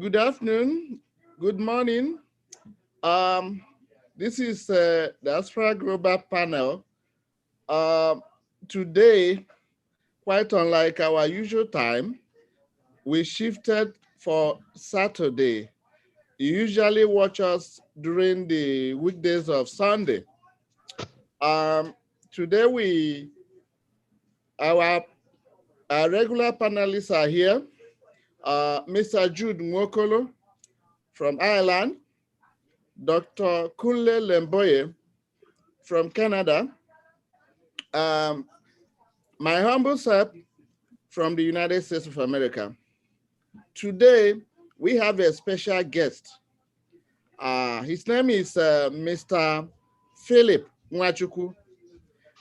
Good afternoon. Good morning. Um, this is the Astra Global panel. Um, Today, quite unlike our usual time, we shifted for Saturday. You usually watch us during the weekdays of Sunday. Um, Today, our, our regular panelists are here. Mr. Jude Nwokolo from Ireland, Dr. Kunle Lemboye from Canada, um, my humble self from the United States of America. Today, we have a special guest. His name is Mr. Philip Nwachukwu,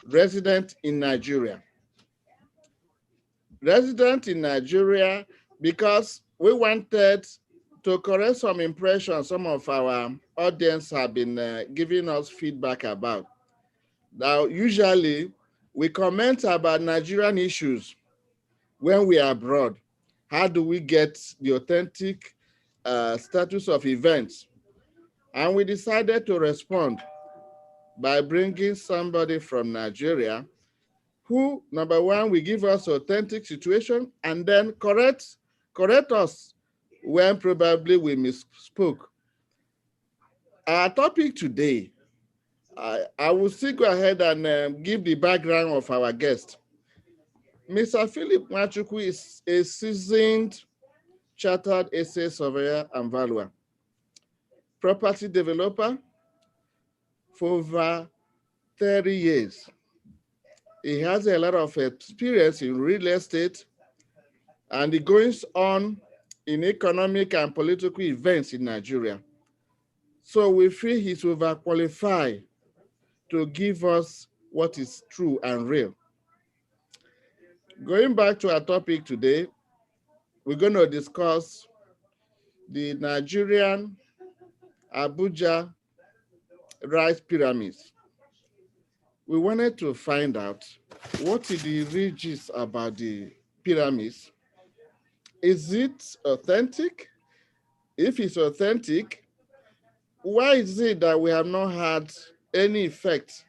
resident in Nigeria. Resident in Nigeria because we wanted to correct some impressions some of our audience have been giving us feedback about. Now, usually, we comment about Nigerian issues when we are abroad. How do we get the authentic status of events? And we decided to respond by bringing somebody from Nigeria who, number one, will give us authentic situation and then correct us when probably we misspoke. Our topic today, I will still go ahead and give the background of our guest. Mr. Philip Nwachukwu is a seasoned chartered essay surveyor and valuer, property developer for over 30 years. He has a lot of experience in real estate and the goings on in economic and political events in Nigeria. So we feel he's overqualified to give us what is true and real. Going back to our topic today, we're going to discuss the Nigerian Abuja Rice Pyramids. We wanted to find out what is the real gist about the pyramids. Is it authentic? If it's authentic, why is it that we have not had any effect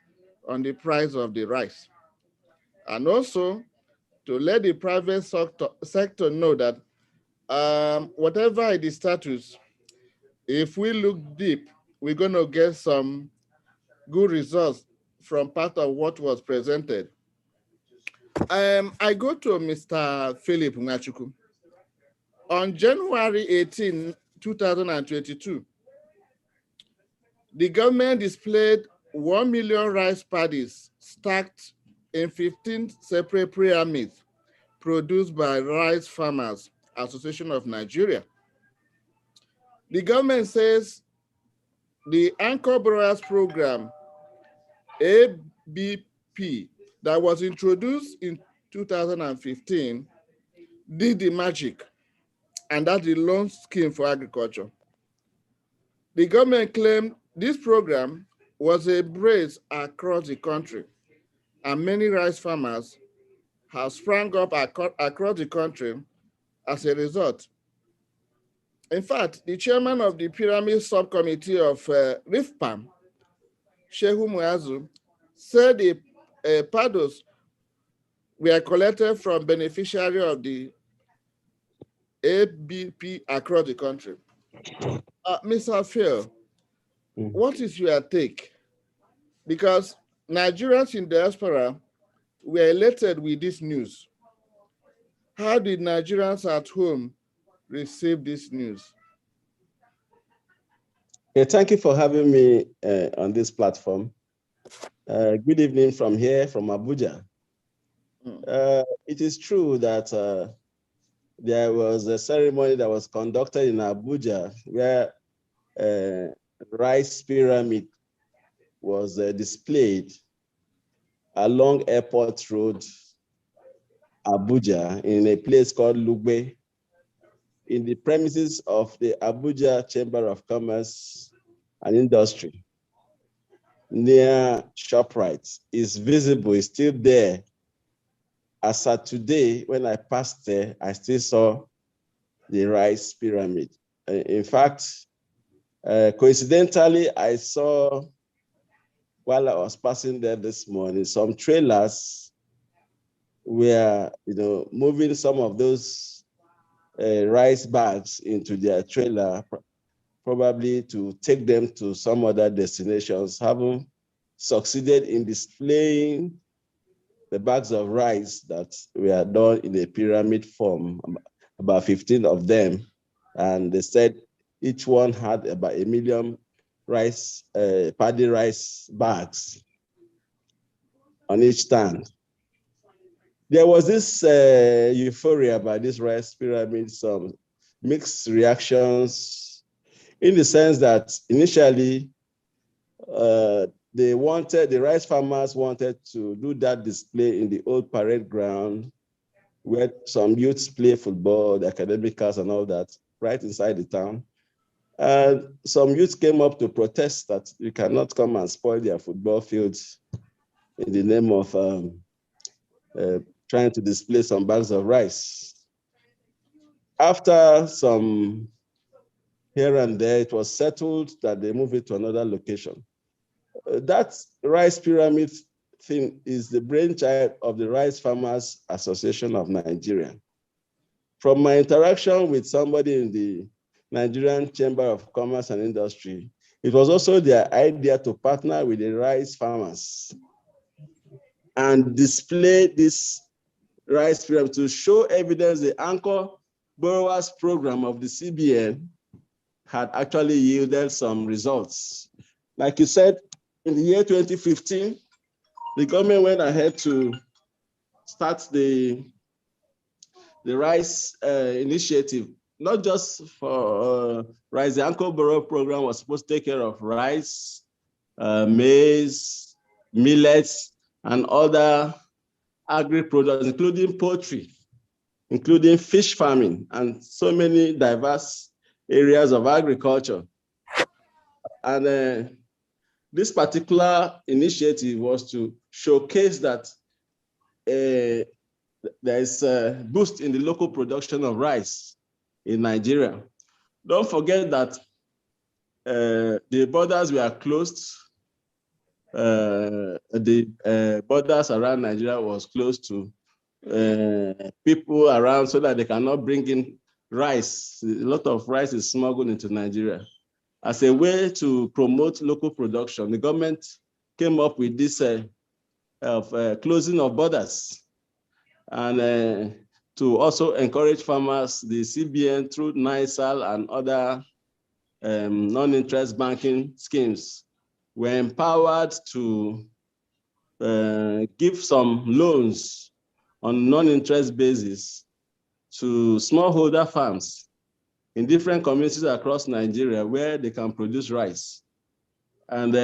on the price of the rice? And also to let the private sector know that whatever the status, if we look deep, we're going to get some good results from part of what was presented. I go to Mr. Philip Nwachukwu. On January 18, 2022, the government displayed 1 million rice paddies stacked in 15 separate pyramids produced by Rice Farmers Association of Nigeria. The government says the Anchor Borrowers Program, ABP, that was introduced in 2015 did the magic, and that's the loan scheme for agriculture. The government claimed this program was a breeze across the country, and many rice farmers have sprung up across the country as a result. In fact, the chairman of the Pyramid Subcommittee of RIFPAM, Shehu Muazu, said the paddles were collected from beneficiaries of the ABP across the country. Mr. Phil, what is your take? Because Nigerians in diaspora were elated with this news. How did Nigerians at home receive this news? Yeah, thank you for having me on this platform. Good evening from here, from Abuja. It is true that there was a ceremony that was conducted in Abuja where Rice Pyramid was displayed along Airport Road Abuja, in a place called Lugbe, in the premises of the Abuja Chamber of Commerce and Industry, near ShopRite, is visible, is still there. As of today, when I passed there, I still saw the rice pyramid. In fact, coincidentally, I saw, while I was passing there this morning, some trailers were, moving some of those rice bags into their trailer, probably to take them to some other destinations, having succeeded in displaying the bags of rice that were done in a pyramid form, about 15 of them. And they said each one had about 1 million rice, paddy rice bags on each stand. There was this euphoria about this rice pyramid, some mixed reactions, in the sense that initially the rice farmers wanted to do that display in the old parade ground where some youths play football, the academicals and all that, right inside the town. And some youths came up to protest that you cannot come and spoil their football fields in the name of trying to display some bags of rice. After some here and there, it was settled that they move it to another location. That rice pyramid thing is the brainchild of the Rice Farmers Association of Nigeria. From my interaction with somebody in the Nigerian Chamber of Commerce and Industry, it was also their idea to partner with the rice farmers and display this rice pyramid to show evidence the anchor borrowers program of the CBN had actually yielded some results. Like you said, in the year 2015, the government went ahead to start the rice initiative, not just for rice. The Anchor Borrow program was supposed to take care of rice, maize, millets, and other agri-products, including poultry, including fish farming, and so many diverse areas of agriculture. And this particular initiative was to showcase that there is a boost in the local production of rice in Nigeria. Don't forget that the borders were closed. The borders around Nigeria was closed to people around so that they cannot bring in rice. A lot of rice is smuggled into Nigeria. As a way to promote local production, the government came up with this closing of borders. And to also encourage farmers, the CBN through NISAL and other non-interest banking schemes were empowered to give some loans on non-interest basis to smallholder farms in different communities across Nigeria where they can produce rice. And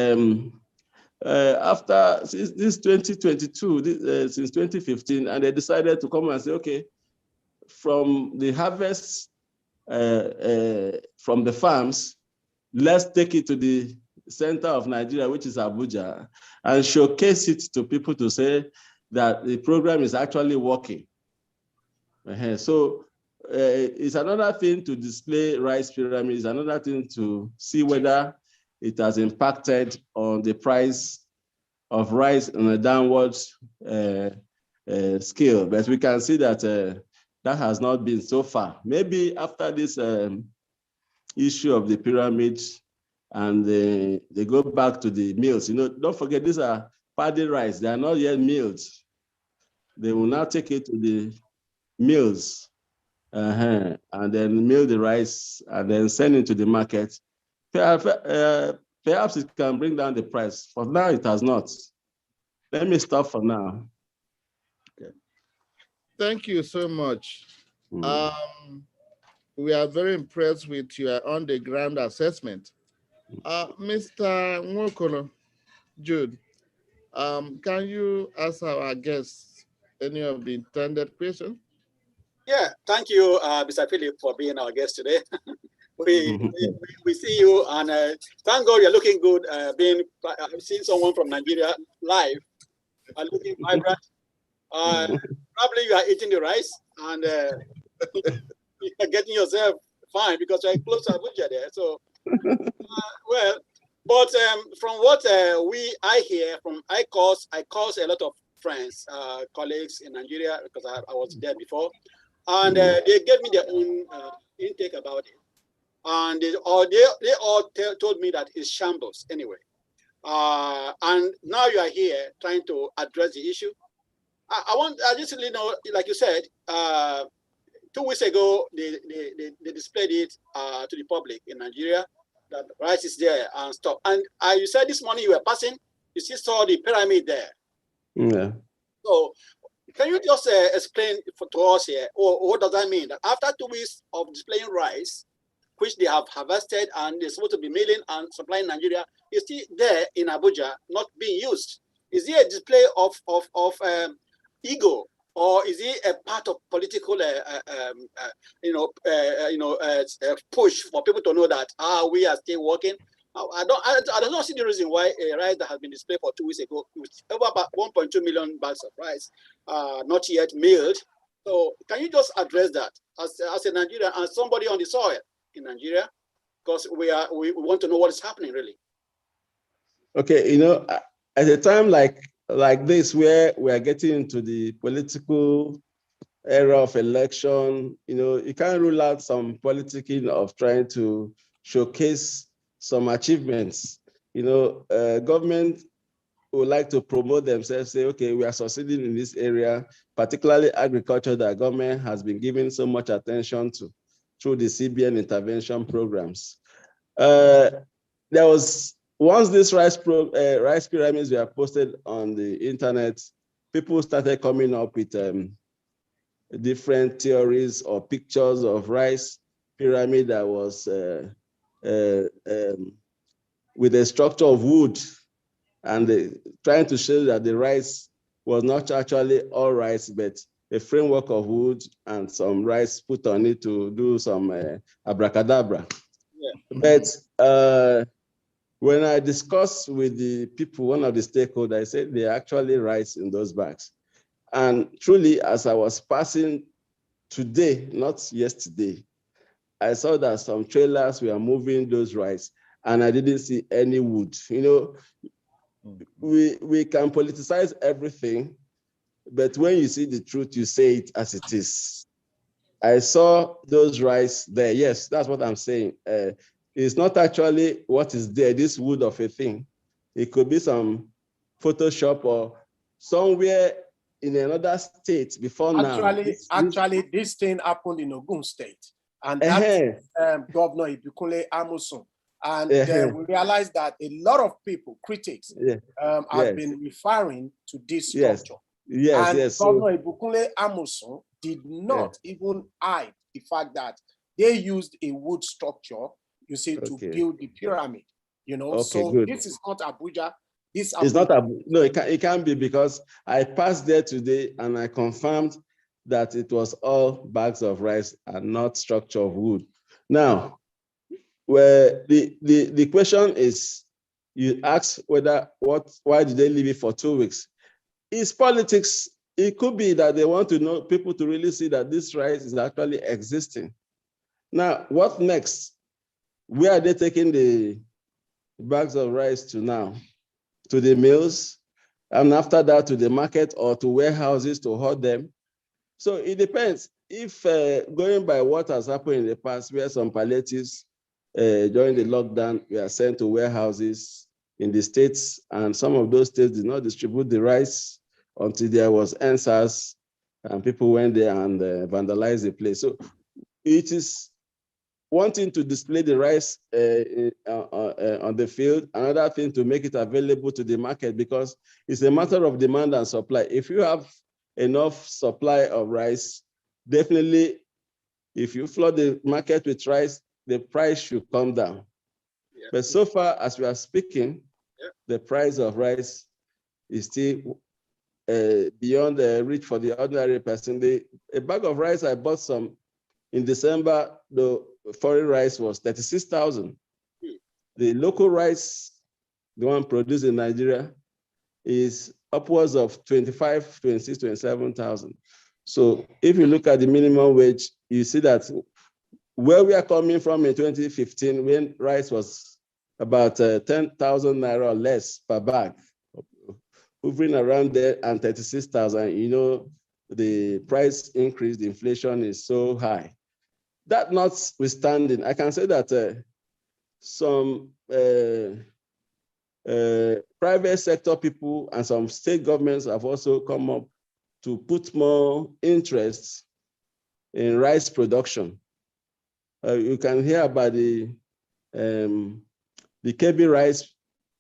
after this 2022, since 2015, and they decided to come and say, okay, from the harvest from the farms, let's take it to the center of Nigeria, which is Abuja, and showcase it to people to say that the program is actually working. So it's another thing to display rice pyramids, another thing to see whether it has impacted on the price of rice on a downward scale. But we can see that that has not been so far. Maybe after this issue of the pyramid and they go back to the mills. Don't forget, these are paddy rice. They are not yet milled. They will now take it to the mills and then mill the rice and then send it to the market. Perhaps it can bring down the price. For now, it has not. Let me stop for now. Okay. Thank you so much. We are very impressed with your on-the-ground assessment. Mr. Nwokolo, Jude, can you ask our guests any of the intended questions? Yeah, thank you, Mr. Philip, for being our guest today. we see you, and thank God you're looking good. I've seen someone from Nigeria live, looking vibrant. Probably you are eating the rice and you're getting yourself fine because you're close to Abuja there. So, well, but from what I hear from I calls a lot of friends, colleagues in Nigeria because I was there before, and they gave me their own intake about it, and they all told me that it's shambles anyway. And now you are here trying to address the issue. I just really know, like you said, 2 weeks ago they displayed it to the public in Nigeria that rice is there and stuff. And you said this morning you were passing, you still saw the pyramid there. Yeah. So can you just explain to us here, or what does that mean? That after 2 weeks of displaying rice, which they have harvested and they're supposed to be milling and supplying Nigeria, is still there in Abuja, not being used? Is it a display of ego, or is it a part of political, push for people to know that we are still working? I don't see the reason why a rice that has been displayed for 2 weeks ago with over about 1.2 million bags of rice, not yet milled. So can you just address that as a Nigerian and somebody on the soil in Nigeria, because we want to know what is happening really. Okay, at a time like this, where we are getting into the political era of election, you can't rule out some politicking of trying to showcase some achievements. Government would like to promote themselves, say, okay, we are succeeding in this area, particularly agriculture that government has been giving so much attention to through the CBN intervention programs. There was, once these rice pyramids were posted on the internet, people started coming up with different theories or pictures of rice pyramid that was with a structure of wood, and trying to show that the rice was not actually all rice, but a framework of wood and some rice put on it to do some abracadabra. Yeah. But when I discussed with the people, one of the stakeholders, I said they actually rice in those bags. And truly, as I was passing today, not yesterday, I saw that some trailers were moving those rice, and I didn't see any wood. We can politicize everything, but when you see the truth, you say it as it is. I saw those rice there. Yes, that's what I'm saying. It's not actually what is there, this wood of a thing. It could be some Photoshop or somewhere in another state before now. Actually, this thing happened in Ogun State. And that's Governor Ibikunle Amosun. And we realized that a lot of people, critics, have been referring to this structure. Yes, Governor Ibikunle Amosun did not even hide the fact that they used a wood structure, you see, to build the pyramid. So good. This is not Abuja. It's not Abuja. No, it can't be, because I passed there today and I confirmed that it was all bags of rice and not structure of wood. Now, where the question is, you ask why did they leave it for 2 weeks? It's politics. It could be that they want to know people to really see that this rice is actually existing. Now, what next? Where are they taking the bags of rice to now? To the mills, and after that to the market or to warehouses to hold them? So it depends. If going by what has happened in the past, where some palliatives during the lockdown were sent to warehouses in the states, and some of those states did not distribute the rice until there was answers, and people went there and vandalized the place. So it is wanting to display the rice on the field, another thing to make it available to the market, because it's a matter of demand and supply. If you have enough supply of rice, definitely, if you flood the market with rice, the price should come down. Yeah. But so far as we are speaking, the price of rice is still beyond the reach for the ordinary person. A bag of rice I bought some in December, the foreign rice was 36,000. The local rice, the one produced in Nigeria, is upwards of 25, 26, 27,000. So if you look at the minimum wage, you see that where we are coming from in 2015, when rice was about 10,000 naira or less per bag, hovering around there, and 36,000, you know, the price increase, the inflation is so high. That notwithstanding, I can say that some private sector people and some state governments have also come up to put more interest in rice production. You can hear about the Kebbi rice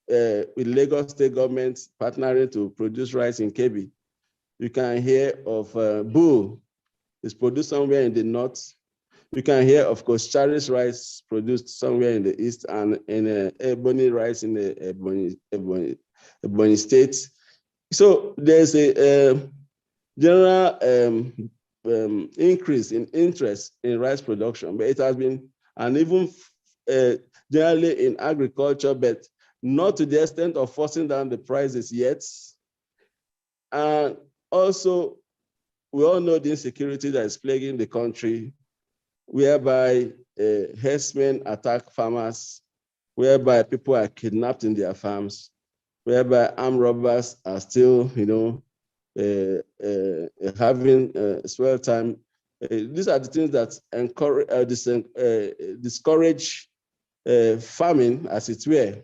with Lagos state government partnering to produce rice in Kebbi. You can hear of Bull is produced somewhere in the north. You can hear, of course, Charis rice produced somewhere in the east, and in Ebony rice in the Ebony state. So there's a general increase in interest in rice production, but it has been, and even generally in agriculture, but not to the extent of forcing down the prices yet. And also, we all know the insecurity that is plaguing the country, whereby herdsmen attack farmers, whereby people are kidnapped in their farms, whereby armed robbers are still, you know, having swell time. These are the things that encourage, discourage farming, as it were,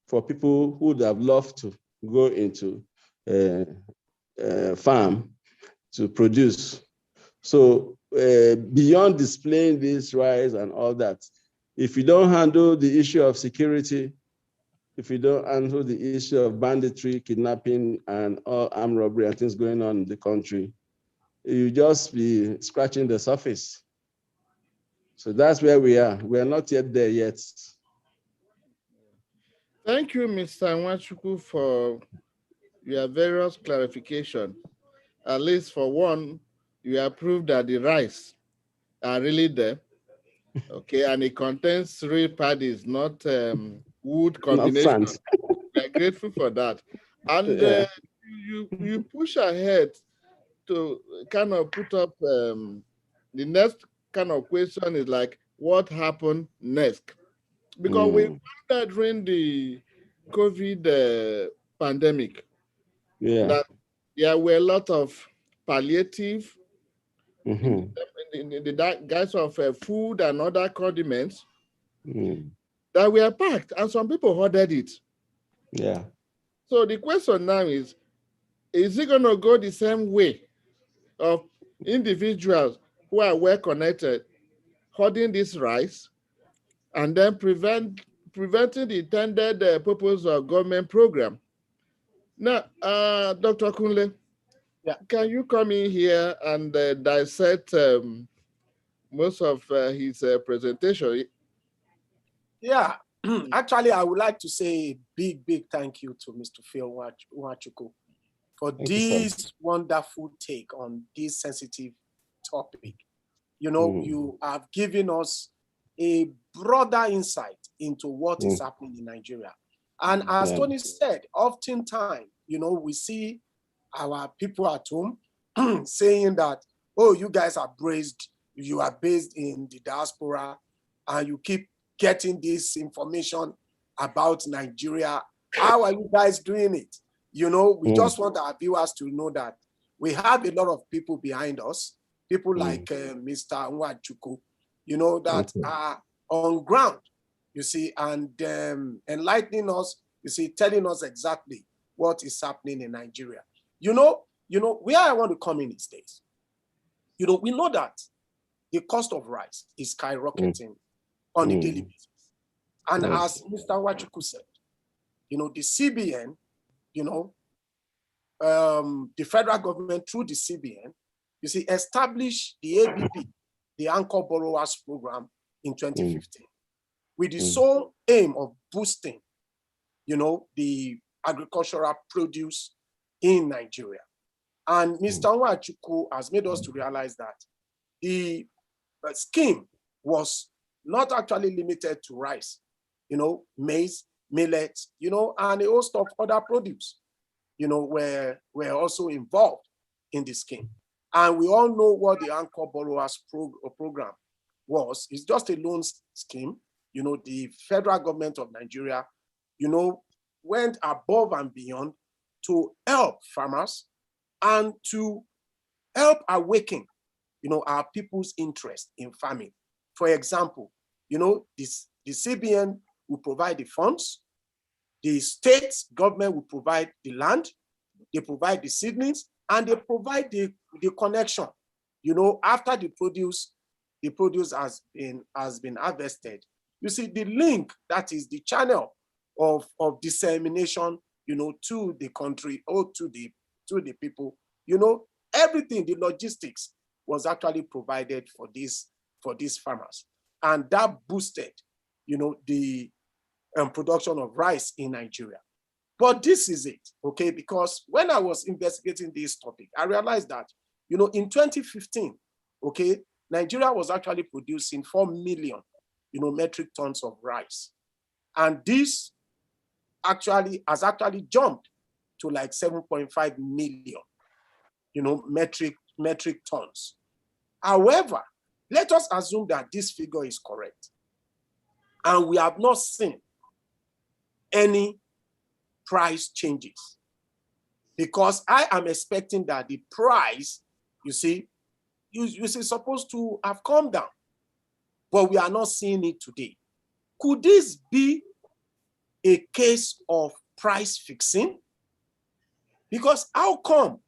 for people who would have loved to go into farm to produce. So beyond displaying this rice and all that, if you don't handle the issue of security, if you don't handle the issue of banditry, kidnapping, and all armed robbery and things going on in the country, you just be scratching the surface. So that's where we are. We are not yet there yet. Thank you, Mr. Nwachukwu, for your various clarification. At least for one, you have proved that the rice are really there. Okay, and it contains real paddies, not wood combination. We're grateful for that. And you push ahead to kind of put up the next kind of question is like, what happened next? Because we found that during the COVID pandemic, that there were a lot of palliative in the guise of food and other condiments that were packed, and some people ordered it. Yeah. So the question now is it going to go the same way of individuals who are well connected hoarding this rice and then preventing the intended purpose of government program? Now, Dr. Kunle, can you come in here and dissect most of his presentation? Yeah, actually, I would like to say a big thank you to Mr. Phil Nwachukwu for this wonderful take on this sensitive topic. You know, you have given us a broader insight into what is happening in Nigeria. And as Tony said, oftentimes, you know, we see our people at home saying that, oh, you guys are you are based in the diaspora, and you keep getting this information about Nigeria. How are you guys doing it? You know, we just want our viewers to know that we have a lot of people behind us, people like Mr. Nwachukwu, you know, that are on ground, you see, and enlightening us, you see, telling us exactly what is happening in Nigeria. You know, where I want to come in these days, you know, we know that the cost of rice is skyrocketing on a daily basis. And as Mr. Nwachukwu said, you know, the CBN, you know, the federal government through the CBN, you see, established the ABP, the Anchor Borrowers Program, in 2015, with the sole aim of boosting, you know, the agricultural produce in Nigeria. And Mr. Nwachukwu has made us to realize that the scheme was not actually limited to rice, maize, millet, and a host of other produce, were also involved in the scheme. And we all know what the Anchor Borrowers program was. It's just a loan scheme. The federal government of Nigeria, went above and beyond to help farmers and to help awaken, our people's interest in farming. For example, the CBN will provide the funds, the state government will provide the land, they provide the seedlings, and they provide the connection. After the produce has been harvested, you see the link, that is the channel of dissemination, to the country or to the people. Everything, the logistics was actually provided for these farmers, and that boosted, the production of rice in Nigeria. But this is it, okay? Because when I was investigating this topic, I realized that, in 2015, okay, Nigeria was actually producing 4 million, metric tons of rice. And this has actually jumped to like 7.5 million, metric tons. However, let us assume that this figure is correct. And we have not seen any price changes, because I am expecting that the price, you see, supposed to have come down, but we are not seeing it today. Could this be a case of price fixing? Because how come,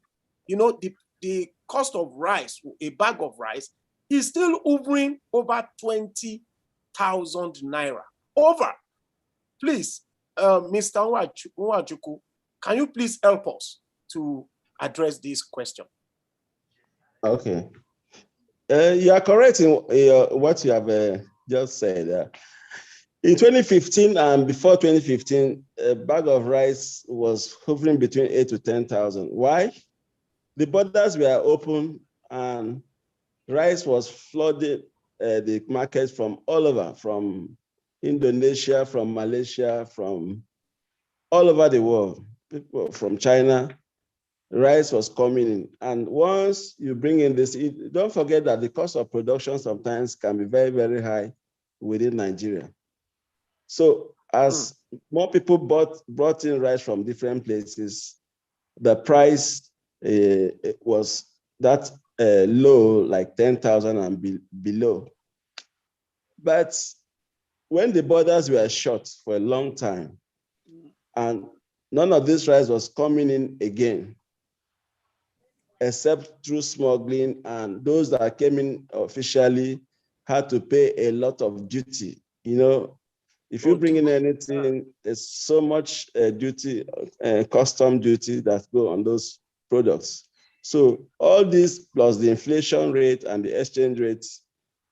the cost of rice, a bag of rice, is still hovering over 20,000 naira? Over. Please, Mr. Nwachukwu, can you please help us to address this question? Okay. You are correct in what you have just said. In 2015 and before 2015, a bag of rice was hovering between 8 to 10,000. Why? The borders were open and rice was flooding the markets from all over, from Indonesia, from Malaysia, from all over the world, people from China. Rice was coming in. And once you bring in this, don't forget that the cost of production sometimes can be very, very high within Nigeria. So as more people brought in rice from different places, the price was that low, like 10,000 and below. But when the borders were shut for a long time, and none of this rice was coming in again, except through smuggling, and those that came in officially had to pay a lot of duty. If you bring in anything, there's so much duty, custom duty that go on those products. So all this plus the inflation rate and the exchange rates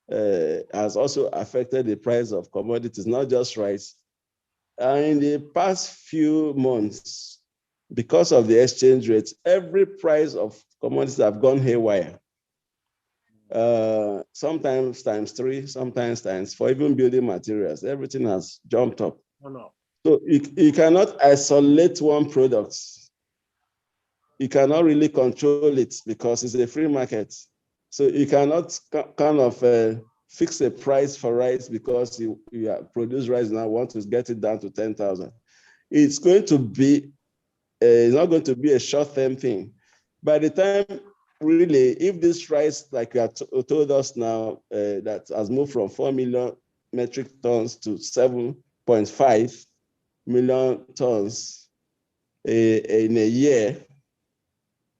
has also affected the price of commodities, not just rice. In the past few months, because of the exchange rates, every price of commodities have gone haywire. Sometimes times 3, sometimes times 4, even building materials, everything has jumped up. Oh, no. So you cannot isolate one product. You cannot really control it because it's a free market. So you cannot kind of fix a price for rice because you produce rice now, want to get it down to 10,000. It's going to be, it's not going to be a short-term thing. By the time, really, if this rice, like you have told us now, that has moved from 4 million metric tons to 7.5 million tons in a year,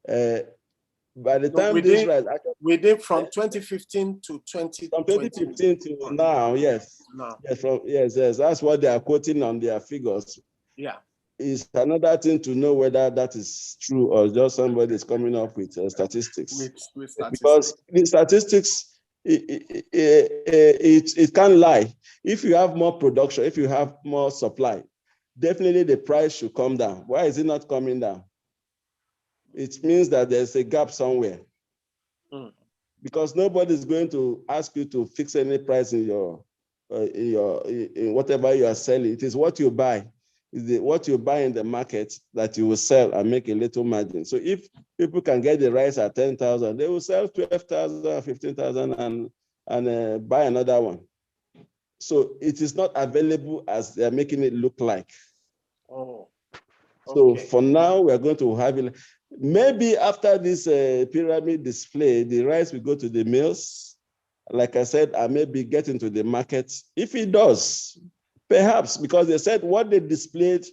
by the time this rice within from 2015 to 2020. From 2015 to now, yes. Now. Yes, that's what they are quoting on their figures. Yeah. It's another thing to know whether that is true or just somebody is coming up with statistics. With statistics. Because the statistics, it can lie. If you have more production, if you have more supply, definitely the price should come down. Why is it not coming down? it means that there's a gap somewhere. Because nobody is going to ask you to fix any price in whatever you are selling. It is what you buy. It's what you buy in the market that you will sell and make a little margin. So if people can get the rice at 10,000, they will sell 12,000, 15,000 and buy another one. So it is not available as they're making it look like. Oh. So for now, we're going to have it. Maybe after this pyramid display, the rice will go to the mills. Like I said, I maybe get into the market. If it does, perhaps, because they said what they displayed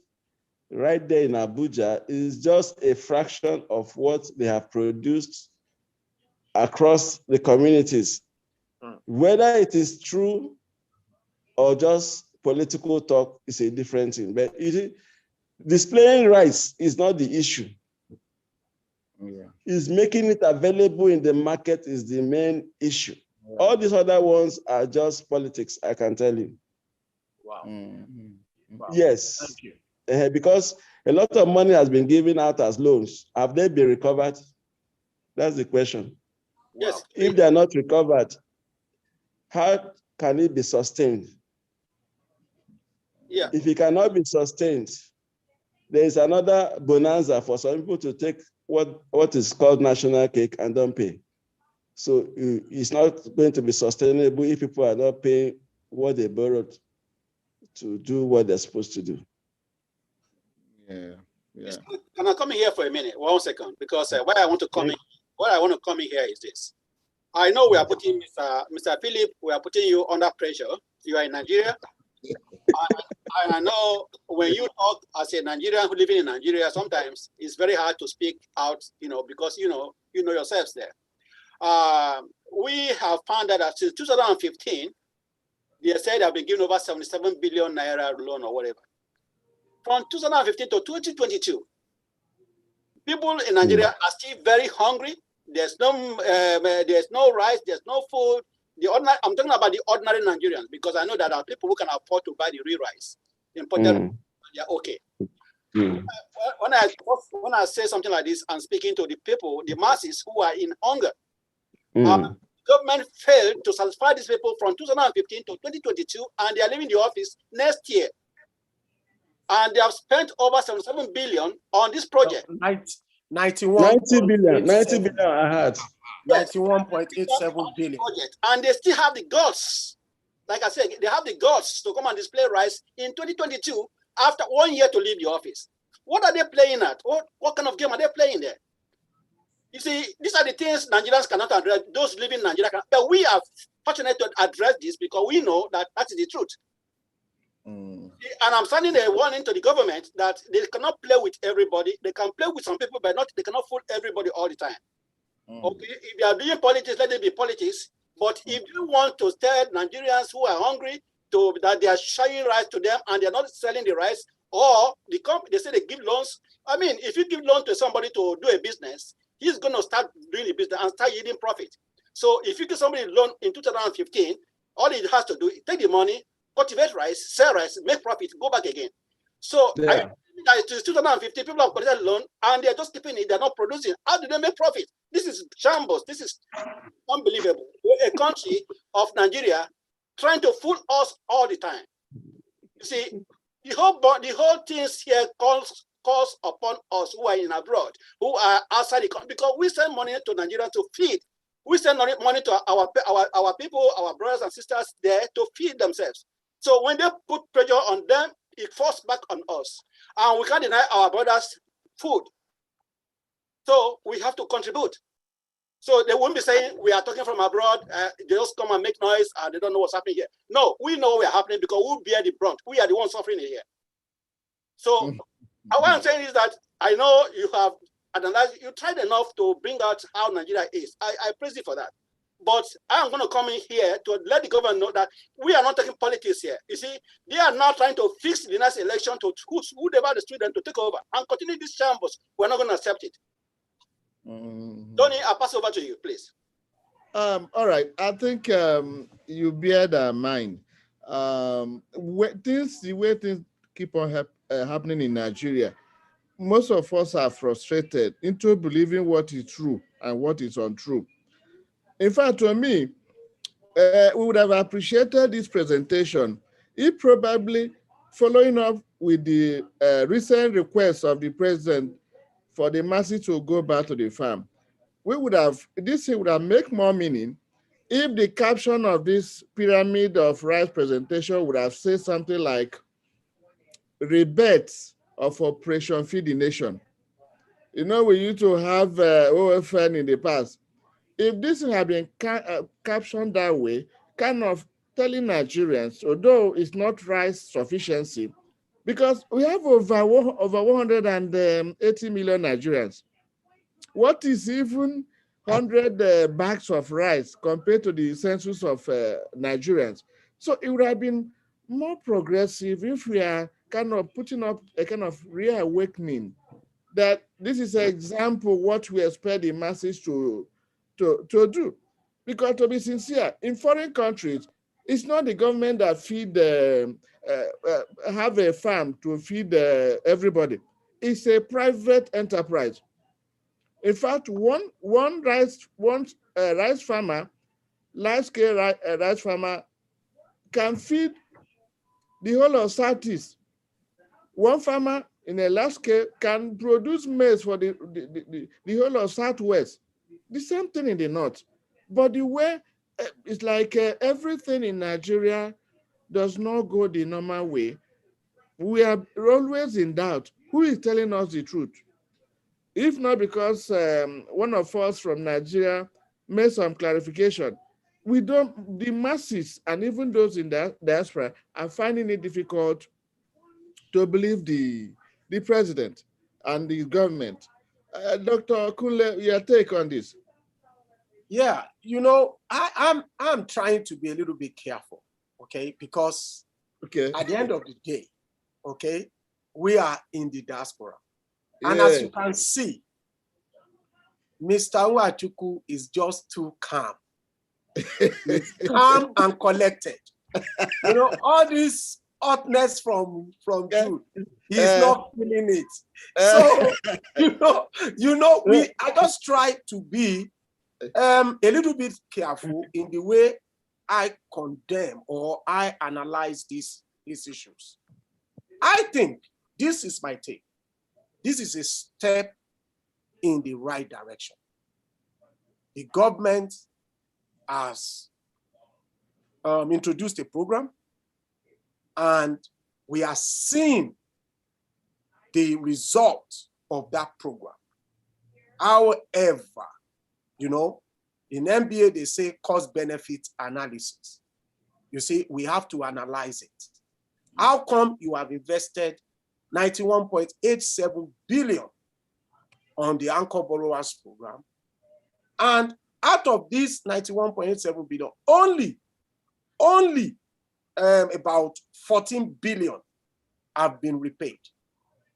right there in Abuja is just a fraction of what they have produced across the communities. Whether it is true or just political talk is a different thing. But displaying rice is not the issue. Is making it available in the market is the main issue. All these other ones are just politics, I can tell you. Wow. Wow. Yes. Thank you. Because a lot of money has been given out as loans. Have they been recovered? That's the question. Yes. If they are not recovered, how can it be sustained? Yeah. If it cannot be sustained, there is another bonanza for some people to take what is called national cake and don't pay. So it's not going to be sustainable if people are not paying what they borrowed to do what they're supposed to do. Yeah. Can I come in here for a minute? 1 second, because what I want to come in here is this. I know we are putting Mr. Philip, we are putting you under pressure. You are in Nigeria. And I know when you talk as a Nigerian who living in Nigeria, sometimes it's very hard to speak out, because you know yourselves there. We have found that since 2015, they said they have been given over 77 billion naira loan or whatever. From 2015 to 2022, people in Nigeria are still very hungry. There's no rice, there's no food. I'm talking about the ordinary Nigerians, because I know that there are people who can afford to buy the real rice imported. They're okay. When I say something like this, I'm speaking to the people, the masses who are in hunger. Government failed to satisfy these people from 2015 to 2022, and they are leaving the office next year. And they have spent over 77 billion on this project. 90 billion I had. 91.87 billion. And they still have the guts. Like I said, they have the guts to come and display rice in 2022 after 1 year to leave the office. What are they playing at? What kind of game are they playing there? You see, these are the things Nigerians cannot address. Those living in Nigeria cannot. But we are fortunate to address this because we know that that is the truth. And I'm sending a warning to the government that they cannot play with everybody. They can play with some people, but they cannot fool everybody all the time. Okay, if they are doing politics, let it be politics. But if you want to tell Nigerians who are hungry that they are sharing rice to them and they are not selling the rice, or they say they give loans. I mean, if you give loan to somebody to do a business, he's going to start doing the business and start yielding profit. So if you give somebody a loan in 2015, all he has to do is take the money, cultivate rice, sell rice, make profit, go back again. So I think that it's 2015, people have collected loan and they're just keeping it, they're not producing. How do they make profit? This is shambles. This is unbelievable. We're a country of Nigeria trying to fool us all the time. You see, the whole things here calls upon us who are in abroad, who are outside the country, because we send money to Nigeria to feed. We send money to our people, our brothers and sisters there to feed themselves. So when they put pressure on them, it falls back on us. And we can't deny our brothers food. So we have to contribute. So they won't be saying we are talking from abroad, they just come and make noise and they don't know what's happening here. No, we know what's happening because we bear the brunt. We are the ones suffering here. So what I'm saying is that I know you have analyzed, you tried enough to bring out how Nigeria is. I praise you for that. But I'm going to come in here to let the government know that we are not taking politics here. You see, they are now trying to fix the next election to whoever the student to take over and continue this shambles. We're not going to accept it. Tony, I'll pass over to you, please. All right. I think you bear that mind. The way things keep on happening in Nigeria, most of us are frustrated into believing what is true and what is untrue. In fact, to me, we would have appreciated this presentation if probably following up with the recent request of the president for the masses to go back to the farm. This would have made more meaning if the caption of this pyramid of rice presentation would have said something like rebirth of Operation Feed the Nation. You know, we used to have OFN in the past. If this had been captioned that way, kind of telling Nigerians, although it's not rice sufficiency, because we have over 180 million Nigerians. What is even 100 bags of rice compared to the census of Nigerians? So it would have been more progressive if we are kind of putting up a kind of reawakening that this is an example what we expect the masses to do. Because to be sincere, in foreign countries, it's not the government that have a farm to feed everybody. It's a private enterprise. In fact, one rice farmer, large scale rice farmer, can feed the whole of Southeast. One farmer in a large scale can produce maize for the whole of Southwest. The same thing in the North. But the way it's like everything in Nigeria does not go the normal way. We are always in doubt. Who is telling us the truth? If not because one of us from Nigeria made some clarification, the masses and even those in the diaspora are finding it difficult to believe the president and the government. Dr. Kunle, your take on this? Yeah, you know, I'm trying to be a little bit careful, okay? Because at the end of the day, okay, we are in the diaspora. Yeah. And as you can see, Mr. Nwachukwu is just too calm. He's calm and collected. You know, all this hotness from Jude, he's not feeling it. So, I just try to be a little bit careful in the way I condemn or I analyze these issues. I think this is my take. This is a step in the right direction. The government has introduced a program, and we are seeing the result of that program. However, you know, in MBA, they say cost-benefit analysis. You see, we have to analyze it. How come you have invested 91.87 billion on the Anchor Borrowers Program, and out of this 91.87 billion, only about 14 billion have been repaid.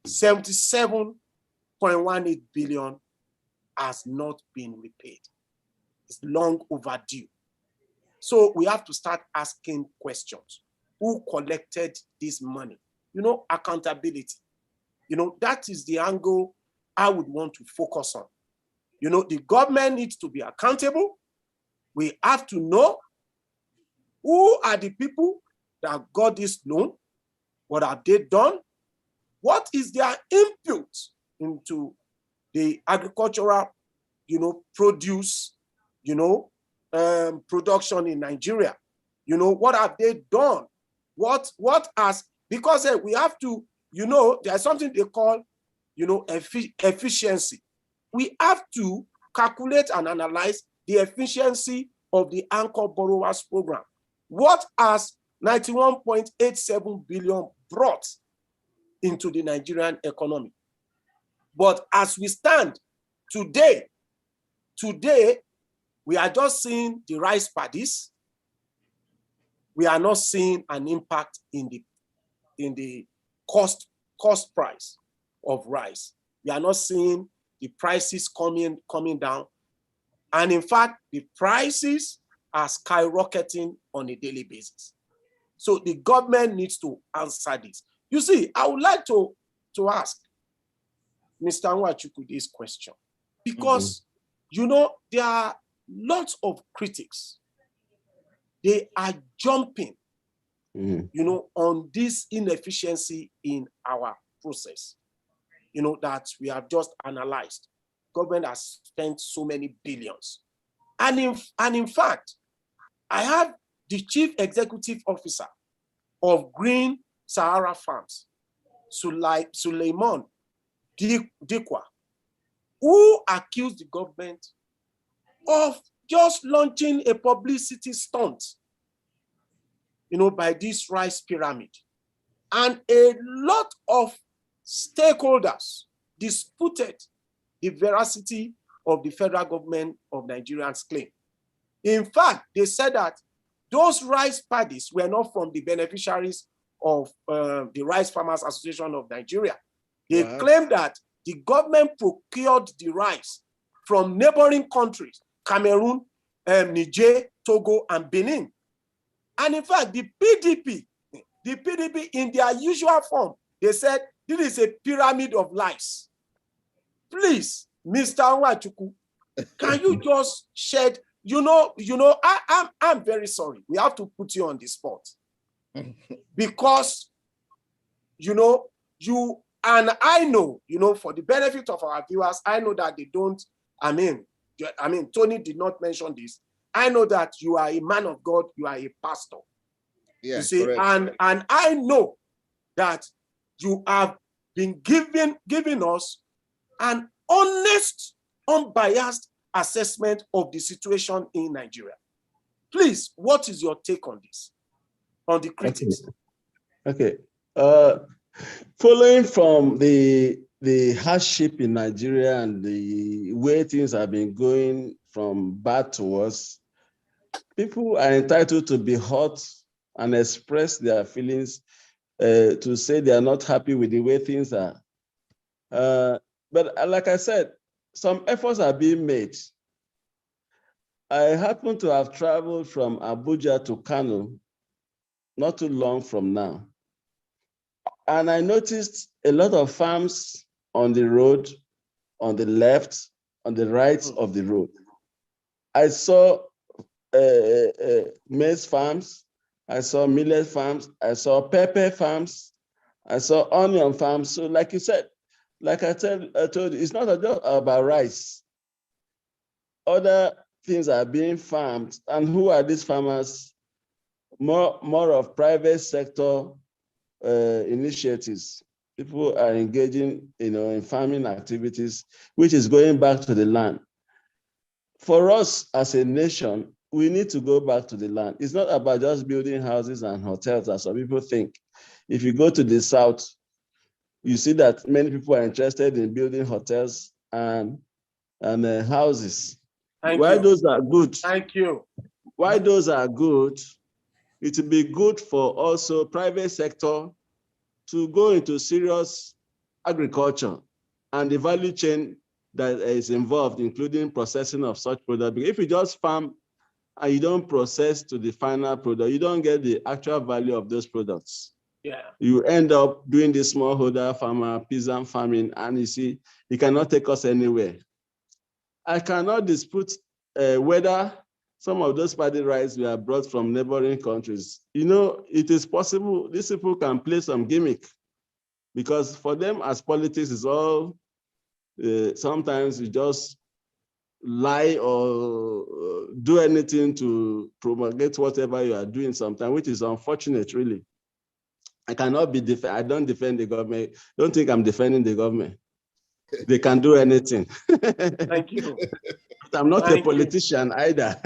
77.18 billion has not been repaid. It's long overdue. So we have to start asking questions. Who collected this money? You know, accountability. You know, that is the angle I would want to focus on. You know, the government needs to be accountable. We have to know who are the people that got this loan. What have they done? What is their input into the agricultural, you know, produce, you know, production in Nigeria? You know, what have they done? What has, because we have to, you know, there's something they call, you know, efficiency. We have to calculate and analyze the efficiency of the Anchor Borrowers Program. What has 91.87 billion brought into the Nigerian economy? But as we stand today, we are just seeing the rice paddies. We are not seeing an impact in the cost price of rice. We are not seeing the prices coming down. And in fact, the prices are skyrocketing on a daily basis. So the government needs to answer this. You see, I would like to ask, Mr. Nwachukwu this question because, you know, there are lots of critics. They are jumping, you know, on this inefficiency in our process, you know, that we have just analyzed. Government has spent so many billions. And in fact, I have the chief executive officer of Green Sahara Farms, Suleiman Dikwa, who accused the government of just launching a publicity stunt, you know, by this rice pyramid. And a lot of stakeholders disputed the veracity of the federal government of Nigeria's claim. In fact, they said that those rice paddies were not from the beneficiaries of the Rice Farmers Association of Nigeria. They claimed that the government procured the rice from neighboring countries, Cameroon, Niger, Togo, and Benin. And in fact, the PDP in their usual form, they said, this is a pyramid of lies. Please, Mr. Nwachukwu, can you just shed, I'm very sorry. We have to put you on the spot. Because, you and I know, for the benefit of our viewers, I know that they don't, Tony did not mention this. I know that you are a man of God, you are a pastor. Yeah, you see, correct. and I know that you have been giving us an honest, unbiased assessment of the situation in Nigeria. Please, what is your take on this, on the critics? Okay. Following from the hardship in Nigeria and the way things have been going from bad to worse, people are entitled to be hurt and express their feelings, to say they are not happy with the way things are. But like I said, some efforts are being made. I happen to have traveled from Abuja to Kano not too long from now. And I noticed a lot of farms on the road, on the left, on the right of the road. I saw maize farms, I saw millet farms, I saw pepper farms, I saw onion farms. So like you said, like I told you, it's not just about rice. Other things are being farmed. And who are these farmers? More of private sector initiatives. People are engaging, in farming activities, which is going back to the land. For us as a nation, we need to go back to the land. It's not about just building houses and hotels, as some people think. If you go to the South, you see that many people are interested in building hotels and houses. Why those are good? Thank you. Why those are good? It will be good for also private sector to go into serious agriculture and the value chain that is involved, including processing of such product. Because if you just farm and you don't process to the final product, you don't get the actual value of those products. Yeah. You end up doing this smallholder farmer, peasant farming, and you see, it cannot take us anywhere. I cannot dispute whether some of those paddy rice were brought from neighboring countries. It is possible these people can play some gimmick, because for them as politics is all, sometimes you just lie or do anything to promulgate whatever you are doing sometimes, which is unfortunate, really. I cannot be, I don't defend the government. Don't think I'm defending the government. They can do anything. Thank you. I'm not a politician either.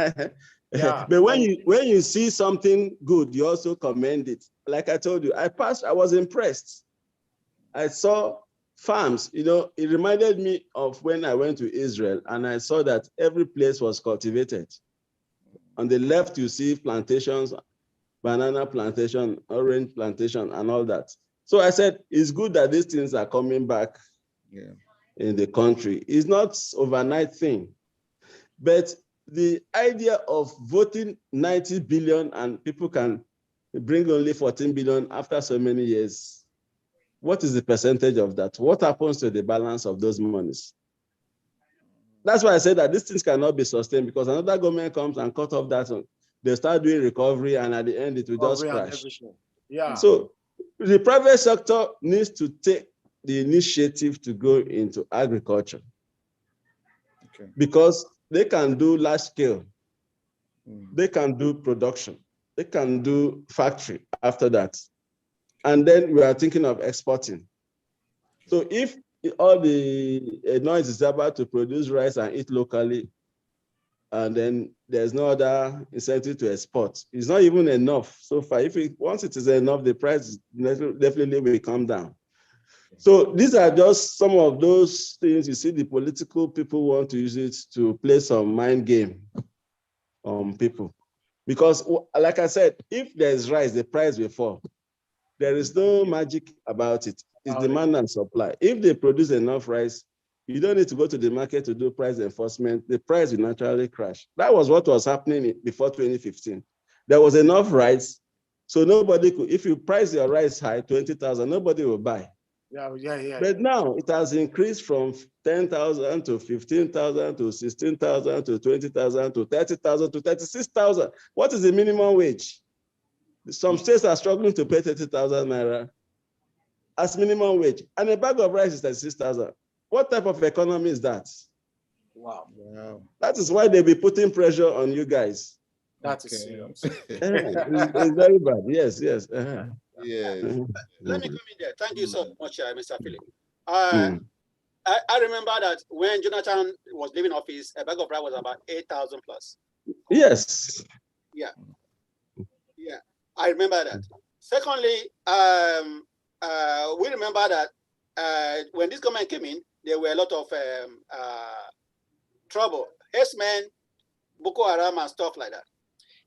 Yeah. But when you see something good, you also commend it. Like I told you, I was impressed. I saw farms, it reminded me of when I went to Israel and I saw that every place was cultivated. On the left, you see plantations, banana plantation, orange plantation, and all that. So I said, it's good that these things are coming back in the country. It's not overnight thing. But the idea of voting 90 billion and people can bring only 14 billion after so many years, what is the percentage of that? What happens to the balance of those monies? That's why I said that these things cannot be sustained, because another government comes and cut off that one. They start doing recovery, and at the end, it will just crash. Yeah. So the private sector needs to take the initiative to go into agriculture. Okay. Because they can do large scale. They can do production. They can do factory after that. And then we are thinking of exporting. So if all the noise is about to produce rice and eat locally, and then there's no other incentive to export, it's not even enough so far. Once it is enough, the price definitely will come down. So these are just some of those things. You see, the political people want to use it to play some mind game on people. Because like I said, if there's rice, the price will fall. There is no magic about it. It's demand and supply. If they produce enough rice, you don't need to go to the market to do price enforcement. The price will naturally crash. That was what was happening before 2015. There was enough rice, so nobody could, if you price your rice high, 20,000, nobody will buy. Yeah. But now it has increased from 10,000 to 15,000 to 16,000 to 20,000 to 30,000 to 36,000. What is the minimum wage? Some states are struggling to pay 30,000 naira as minimum wage, and a bag of rice is 36,000. What type of economy is that? Wow. That is why they'll be putting pressure on you guys. That is serious. It's very bad. Yes. Yes. Let me come in there. Thank you so much, Mr. Philip. I remember that when Jonathan was leaving office, a bag of rice was about 8,000 plus. Yes. Yeah. I remember that. Secondly, we remember that when this government came in, there were a lot of trouble, herdsmen, Boko Haram, and stuff like that.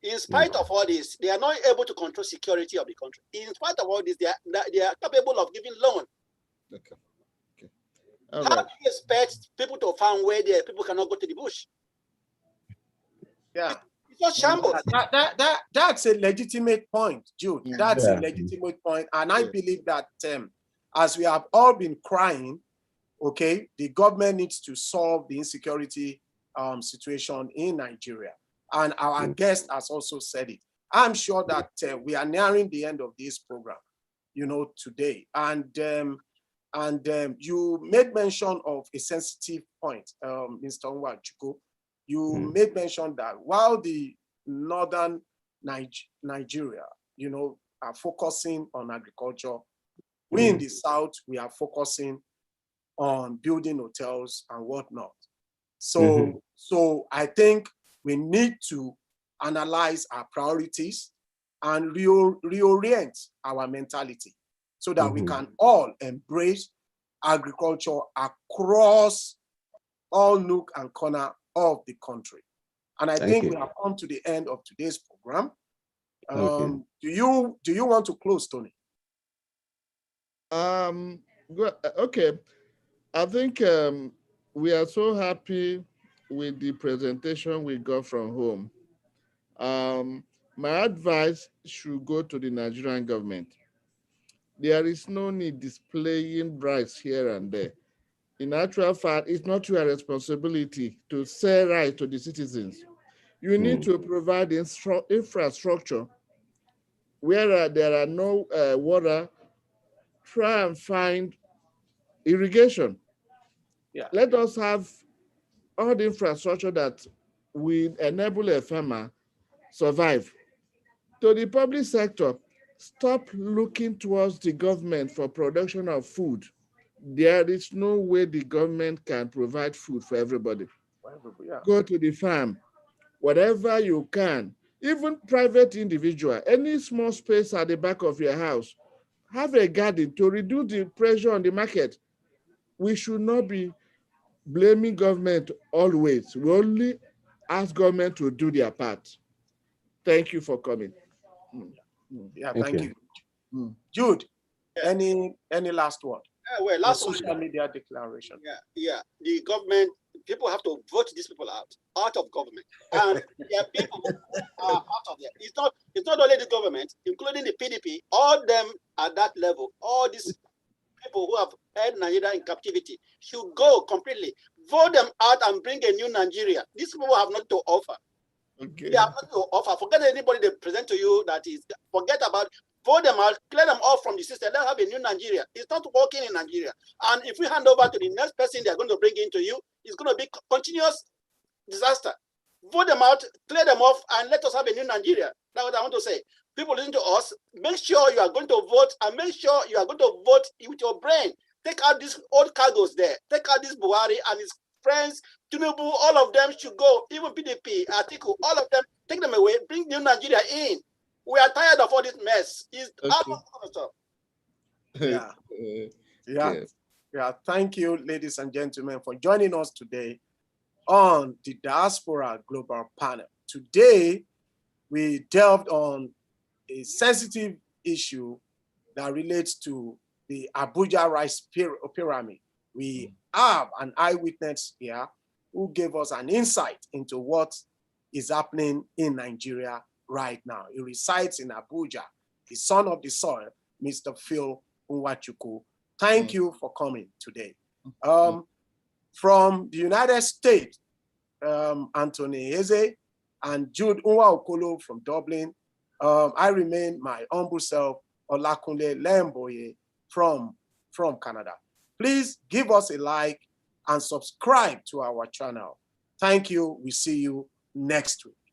In spite of all this, they are not able to control security of the country. In spite of all this, they are capable of giving loan. Okay. How do you expect people to find where people cannot go to the bush? Yeah. It's just shambles. That's a legitimate point, Jude. That's a legitimate point. And I believe that as we have all been crying, okay, the government needs to solve the insecurity situation in Nigeria. And our guest has also said it. I'm sure that we are nearing the end of this program, today. And you made mention of a sensitive point, Mr. Nwachuku. You made mention that while the northern Nigeria, are focusing on agriculture, we in the south, we are focusing on building hotels and whatnot. So I think we need to analyze our priorities and reorient our mentality so that we can all embrace agriculture across all nook and corner of the country. And I think we have come to the end of today's program. Do you want to close, Tony? Okay. I think we are so happy with the presentation we got from home. My advice should go to the Nigerian government. There is no need displaying rice here and there. In actual fact, it's not your responsibility to sell rice to the citizens. You need to provide infrastructure where there are no water. Try and find irrigation. Yeah. Let us have all the infrastructure that will enable a farmer survive. To the public sector, stop looking towards the government for production of food. There is no way the government can provide food for everybody. Go to the farm, whatever you can, even private individual, any small space at the back of your house, have a garden to reduce the pressure on the market. We should not be blaming government always. We only ask government to do their part. Thank you for coming. Yeah, thank you. Jude, any last word? Well, last social media declaration. Yeah. The government, people have to vote these people out of government. And there are people are out of there. It's not only the government, including the PDP, all them at that level, all these people who have held Nigeria in captivity should go completely. Vote them out and bring a new Nigeria. These people have nothing to offer. Okay. They have nothing to offer. Forget anybody they present to you that is, forget about, vote them out, clear them off from the system. Let's have a new Nigeria. It's not working in Nigeria. And if we hand over to the next person they're going to bring into you, it's going to be continuous disaster. Vote them out, clear them off, and let us have a new Nigeria. That's what I want to say. People listen to us. Make sure you are going to vote, and make sure you are going to vote with your brain. Take out these old cargoes there. Take out this Buhari and his friends, Tinubu, all of them should go. Even PDP, Atiku, all of them, take them away. Bring new Nigeria in. We are tired of all this mess. It's Yeah. Thank you, ladies and gentlemen, for joining us today on the Diaspora Global Panel. Today, we delved on a sensitive issue that relates to the Abuja Rice Pyramid. We have an eyewitness here who gave us an insight into what is happening in Nigeria right now. He resides in Abuja, the son of the soil, Mr. Phil Nwachukwu. Thank you for coming today. From the United States, Anthony Eze and Jude Nwaokolo from Dublin. I remain my humble self, Olakunle Lemboye from Canada. Please give us a like and subscribe to our channel. Thank you. We see you next week.